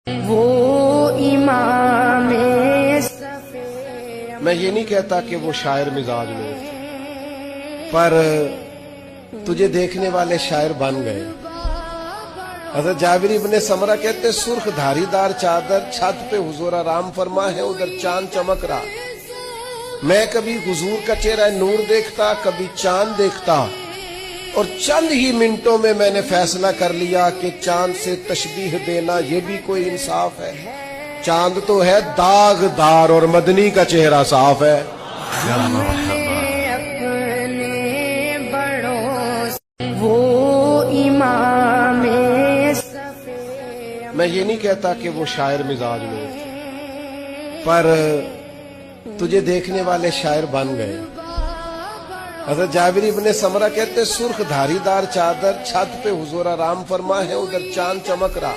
وہ امام میں یہ نہیں کہتا کہ وہ شاعر مزاج میں، پر تجھے دیکھنے والے شاعر بن گئے۔ حضرت جابر ابن سمرہ کہتے سرخ دھاری دار چادر چھت پہ حضور آرام فرما ہے، ادھر چاند چمک رہا۔ میں کبھی حضور کا چہرہ نور دیکھتا، کبھی چاند دیکھتا، اور چند ہی منٹوں میں نے فیصلہ کر لیا کہ چاند سے تشبیہ دینا یہ بھی کوئی انصاف ہے؟ چاند تو ہے داغ دار اور مدنی کا چہرہ صاف ہے۔ اپنے بڑوں سے وہ امام میں یہ نہیں کہتا کہ وہ شاعر مزاج میں، پر تجھے دیکھنے والے شاعر بن گئے۔ حضرت جابر ابن سمرہ کہتے سرخ دھاری دار چادر چھت پہ حضور آرام فرما ہے، ادھر چاند چمک رہا۔